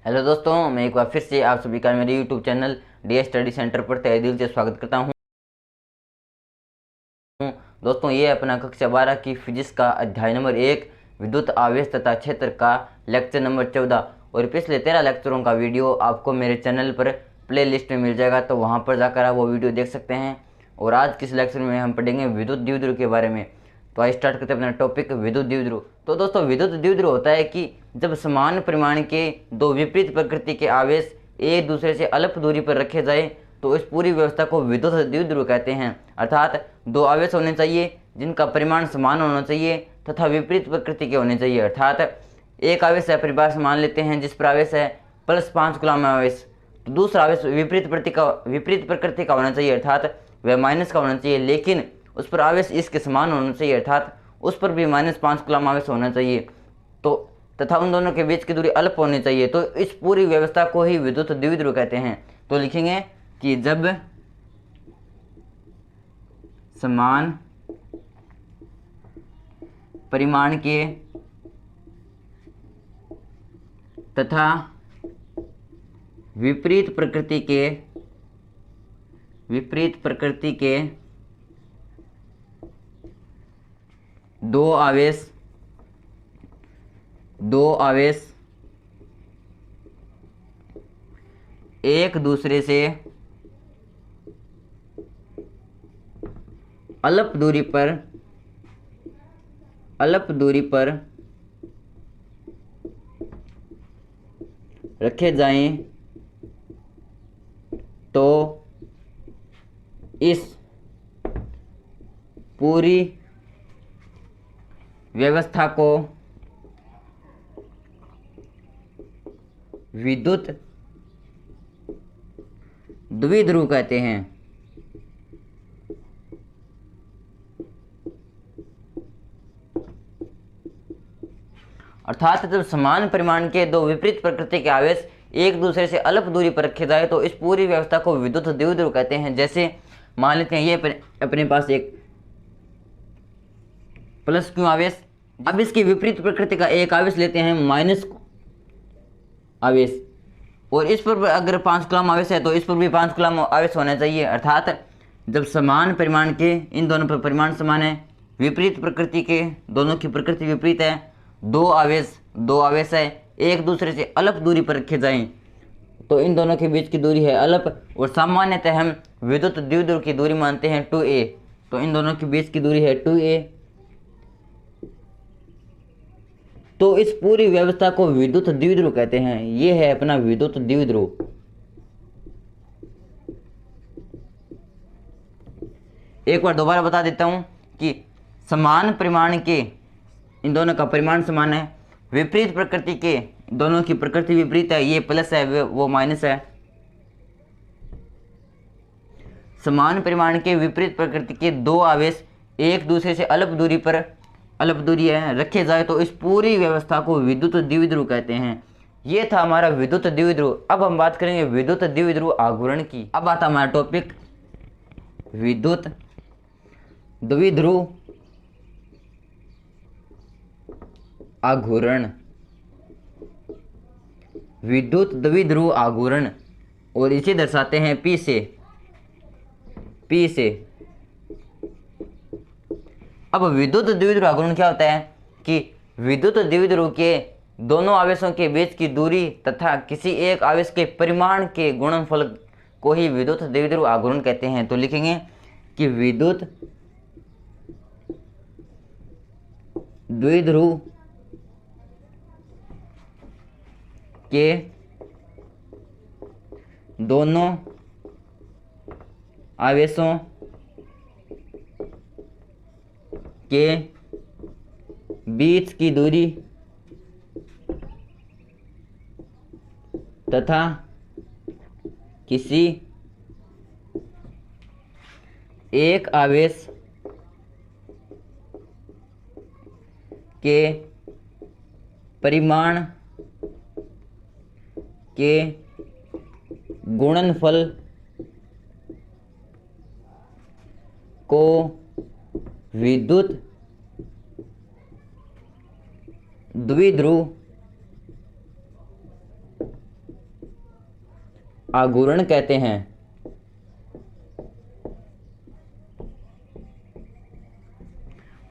Hello दोस्तों, मैं एक बार फिर से आप सभी का मेरे YouTube channel D study centre पर तहे दिल से स्वागत करता हूं। दोस्तों, ये अपना कक्षा 12 की फिजिक्स का अध्याय नंबर 1 विद्युत आवेश तथा क्षेत्र का लेक्चर नंबर 14 और पिछले 13 लेक्चरों का वीडियो आपको मेरे चैनल पर प्ले लिस्ट में मिल जाएगा, तो वहाँ पर जाकर आप वो वीडियो देख सकते हैं। और आज किस लेक्चर में हम पढ़ेंगे विद्युत द्विध्रुव के बारे में। तो आइए स्टार्ट करते हैं अपना टॉपिक विद्युत द्विध्रुव। तो दोस्तों, विद्युत द्विध्रुव होता है कि जब समान परिमाण के दो विपरीत प्रकृति के आवेश एक दूसरे से अल्प दूरी पर रखे जाए तो इस पूरी व्यवस्था को विद्युत द्विध्रुव कहते हैं। अर्थात दो आवेश होने चाहिए जिनका परिमाण समान होना चाहिए तथा विपरीत प्रकृति के होने चाहिए। अर्थात एक आवेश है, परिभाषा मान लेते हैं जिस पर आवेश है +5 कूलम आवेश, तो दूसरा आवेश विपरीत प्रकृति का होना चाहिए, अर्थात वह माइनस का होना चाहिए, लेकिन उस पर आवेश इसके समान होना चाहिए, अर्थात उस पर भी -5 कूलम आवेश होना चाहिए। तो तथा उन दोनों के बीच की दूरी अल्प होनी चाहिए। तो इस पूरी व्यवस्था को ही विद्युत द्विध्रुव कहते हैं। तो लिखेंगे कि जब समान परिमाण के तथा विपरीत प्रकृति के दो आवेश एक दूसरे से अल्प दूरी पर रखे जाएं तो इस पूरी व्यवस्था को विद्युत द्विध्रुव कहते हैं। अर्थात जब समान परिमाण के दो विपरीत प्रकृति के आवेश एक दूसरे से अल्प दूरी पर रखे जाए तो इस पूरी व्यवस्था को विद्युत द्विध्रुव कहते हैं। जैसे मान लेते हैं ये अपने पास एक +q आवेश, अब इसकी विपरीत प्रकृति का एक आवेश लेते हैं माइनस आवेश, और इस पर अगर 5 कूलम आवेश है तो इस पर भी 5 कूलम आवेश होना चाहिए। अर्थात जब समान परिमाण के इन दोनों पर परिमाण समान है, विपरीत प्रकृति के दोनों की प्रकृति विपरीत है, दो आवेश है एक दूसरे से अल्प दूरी पर रखे जाएं तो इन दोनों के बीच की दूरी है अल्प, और सामान्यतः हम विद्युत द्विध्रुव की दूरी मानते हैं 2a। तो इन दोनों के बीच की दूरी है 2a। तो इस पूरी व्यवस्था को विद्युत द्विध्रुव कहते हैं। ये है अपना विद्युत द्विध्रुव। एक बार दोबारा बता देता हूं कि समान परिमाण के इन दोनों का परिमाण समान है, विपरीत प्रकृति के दोनों की प्रकृति विपरीत है, ये प्लस है वो माइनस है। समान परिमाण के विपरीत प्रकृति के दो आवेश एक दूसरे से अल्प दूरी है रखे जाए तो इस पूरी व्यवस्था को विद्युत द्विध्रुव कहते हैं। ये था हमारा विद्युत द्विध्रुव। अब हम बात करेंगे विद्युत द्विध्रुव आघूर्ण की। अब आता हमारा टॉपिक विद्युत द्विध्रुव आघूर्ण। विद्युत द्विध्रुव आघूर्ण, और इसे दर्शाते हैं P से। अब विद्युत द्विध्रुव आघूर्ण क्या होता है कि विद्युत द्विध्रुव के दोनों आवेशों के बीच की दूरी तथा किसी एक आवेश के परिमाण के गुणनफल को ही विद्युत द्विध्रुव आघूर्ण कहते हैं। तो लिखेंगे कि विद्युत द्विध्रुव के दोनों आवेशों के बीच की दूरी तथा किसी एक आवेश के परिमाण के गुणनफल को विद्युत द्विध्रुव आघूर्ण कहते हैं।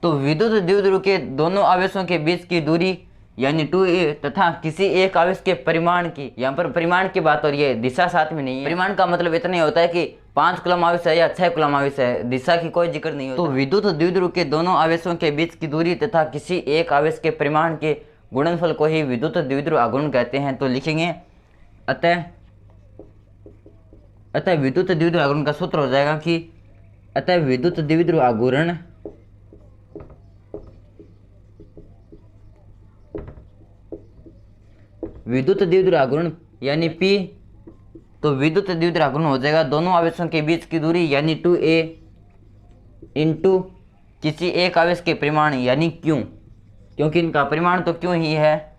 तो विद्युत द्विध्रुव के दोनों आवेशों के बीच की दूरी यानी 2a तथा किसी एक आवेश के परिमाण की, यहाँ पर परिमाण की बात हो रही है, दिशा साथ में नहीं है। परिमाण का मतलब इतना ही होता है कि 5 कूलम आवेश है या 6 कूलम आवेश है, दिशा की कोई जिक्र नहीं होता। तो विद्युत द्विध्रुव के दोनों आवेशों के बीच की दूरी तथा किसी एक आवेश के परिमाण के गुणनफल को ही विद्युत द्विध्रुव आघूर्ण कहते हैं। तो लिखेंगे अतः विद्युत द्विध्रुव आघूर्ण का सूत्र हो जाएगा कि अतः विद्युत द्विध्रुव आघूर्ण यानी P, तो विद्युत द्विध्रुव आघूर्ण हो जाएगा दोनों आवेशों के बीच की दूरी यानी 2a इंटू किसी एक आवेश के परिमाण यानी Q, क्योंकि इनका परिमाण तो Q ही है,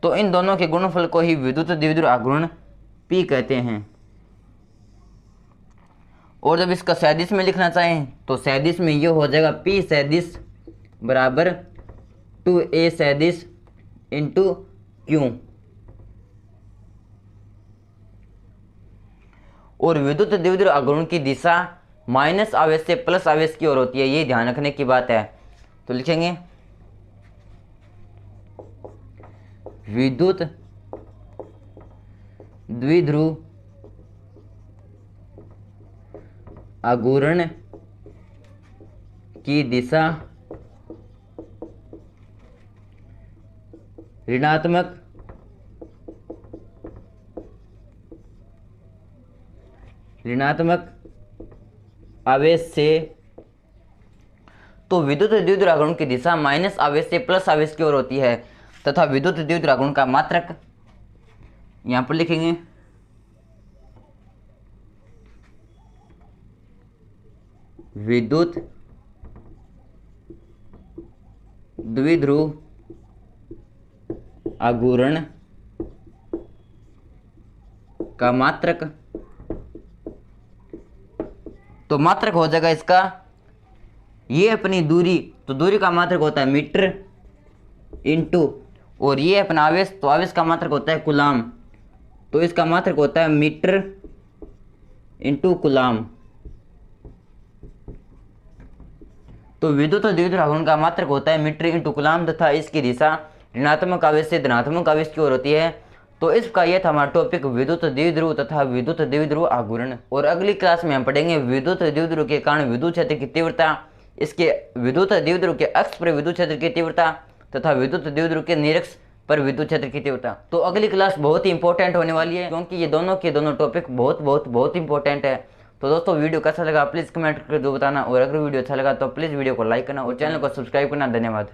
तो इन दोनों के गुणनफल को ही विद्युत द्विध्रुव आघूर्ण P कहते हैं। और जब इसका सदिश में लिखना चाहें तो सदिश में ये हो जाएगा P सदिश बराबर 2a सदिश इंटू Q। और विद्युत द्विध्रुव आघूर्ण की दिशा माइनस आवेश से प्लस आवेश की ओर होती है, ये ध्यान रखने की बात है। तो लिखेंगे विद्युत द्विध्रुव आघूर्ण की दिशा ऋणात्मक आवेश से, तो विद्युत द्विध्रुव आघूर्ण की दिशा माइनस आवेश से प्लस आवेश की ओर होती है तथा विद्युत द्विध्रुव आघूर्ण का मात्रक यहां पर लिखेंगे विद्युत द्विध्रुव आघूर्ण का मात्रक, तो मात्रक हो जाएगा इसका ये अपनी दूरी, तो दूरी का मात्रक होता है मीटर इंटू, और ये अपना आवेश, तो आवेश का मात्रक होता है कूलाम, तो इसका मात्रक होता है मीटर इंटू कूलाम। तो विद्युत द्विध्रुव आघूर्ण का मात्रक होता है मीटर इंटू कूलाम तथा इसकी दिशा ऋणात्मक आवेश से धनात्मक आवेश की ओर होती है। तो इसका यह था हमारा टॉपिक विद्युत द्विध्रुव तथा विद्युत द्विध्रुव आघूर्ण। और अगली क्लास में हम पढ़ेंगे विद्युत द्विध्रुव के कारण विद्युत क्षेत्र की तीव्रता, इसके विद्युत द्विध्रुव के अक्ष पर विद्युत क्षेत्र की तीव्रता तथा विद्युत द्विध्रुव के निरक्ष पर विद्युत क्षेत्र की तीव्रता। तो अगली क्लास बहुत ही इंपॉर्टेंट होने वाली है, क्योंकि ये दोनों के दोनों टॉपिक बहुत इंपॉर्टेंट है। तो दोस्तों वीडियो कैसा लगा प्लीज़ कमेंट करके दो बताना, और अगर वीडियो अच्छा लगा तो प्लीज़ वीडियो को लाइक करना और चैनल को सब्सक्राइब करना। धन्यवाद।